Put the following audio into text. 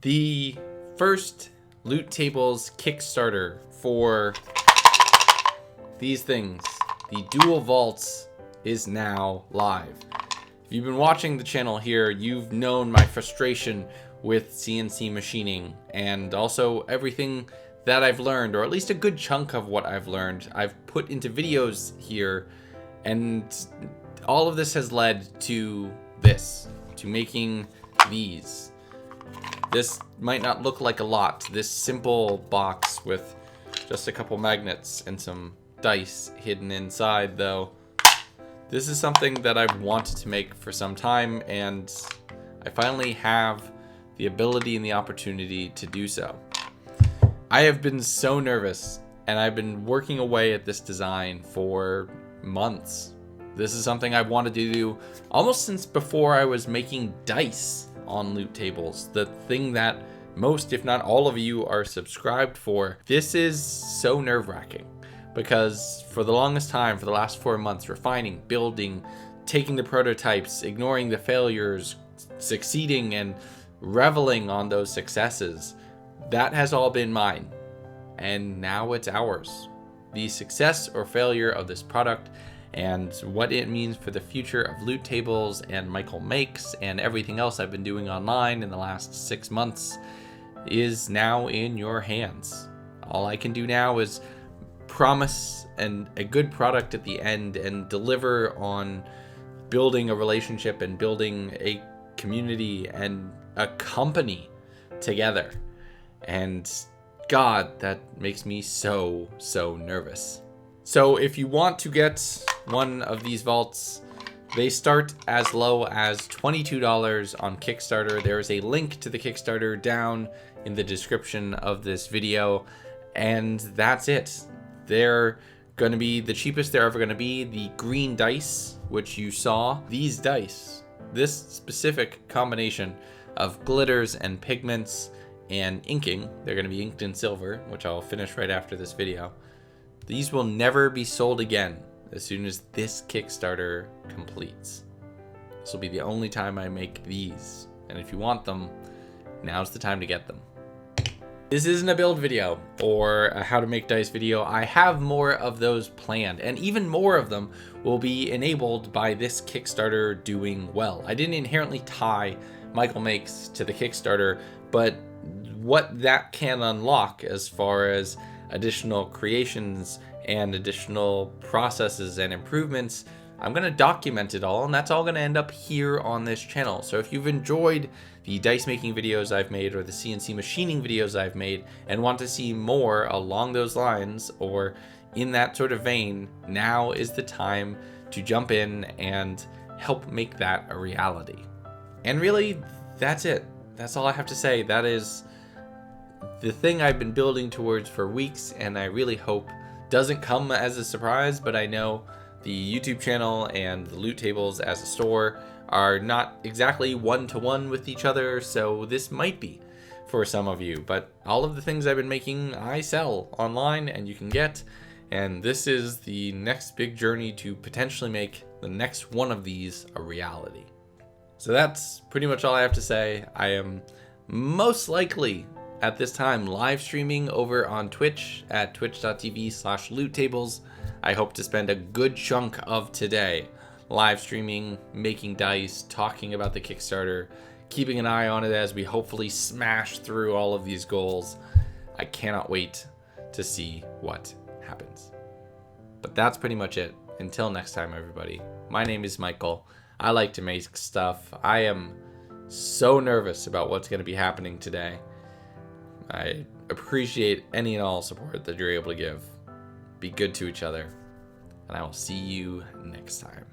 The first LootTables Kickstarter for these things, the dual vaults, is now live. If you've been watching the channel here, you've known my frustration with CNC machining and also everything that I've learned, or at least a good chunk of what I've learned, I've put into videos here, and all of this has led to this, to making these. This might not look like a lot, this simple box with just a couple magnets and some dice hidden inside, though. This is something that I've wanted to make for some time, and I finally have the ability and the opportunity to do so. I have been so nervous, and I've been working away at this design for months. This is something I've wanted to do almost since before I was making dice on LootTables, the thing that most, if not all of you, are subscribed for. This is so nerve-wracking because for the longest time, for the last 4 months, refining, building, taking the prototypes, ignoring the failures, succeeding, and reveling on those successes, that has all been mine, and now it's ours. The success or failure of this product and what it means for the future of LootTables and Michael Makes and everything else I've been doing online in the last 6 months is now in your hands. All I can do now is promise a good product at the end and deliver on building a relationship and building a community and a company together. And God, that makes me so nervous. So if you want to get one of these vaults, they start as low as $22 on Kickstarter. There is a link to the Kickstarter down in the description of this video, and that's it. They're going to be the cheapest they're ever going to be. The green dice, which you saw, these dice, this specific combination of glitters and pigments and inking, they're going to be inked in silver, which I'll finish right after this video. These will never be sold again as soon as this Kickstarter completes. This will be the only time I make these, and if you want them, now's the time to get them. This isn't a build video or a how to make dice video. I have more of those planned, and even more of them will be enabled by this Kickstarter doing well. I didn't inherently tie Michael Makes to the Kickstarter, but what that can unlock as far as additional creations and additional processes and improvements, I'm going to document it all, and that's all going to end up here on this channel. So if you've enjoyed the dice making videos I've made or the CNC machining videos I've made and want to see more along those lines or in that sort of vein, now is the time to jump in and help make that a reality. And really, that's it. That's all I have to say. That is the thing I've been building towards for weeks, and I really hope doesn't come as a surprise, but I know the YouTube channel and the LootTables as a store are not exactly one-to-one with each other, so this might be for some of you. But all of the things I've been making, I sell online and you can get, and this is the next big journey to potentially make the next one of these a reality. So that's pretty much all I have to say. I am most likely at this time live streaming over on Twitch at twitch.tv/LootTables. I hope to spend a good chunk of today live streaming, making dice, talking about the Kickstarter, keeping an eye on it as we hopefully smash through all of these goals. I cannot wait to see what happens. But that's pretty much it. Until next time, everybody. My name is Michael. I like to make stuff. I am so nervous about what's going to be happening today. I appreciate any and all support that you're able to give. Be good to each other, and I will see you next time.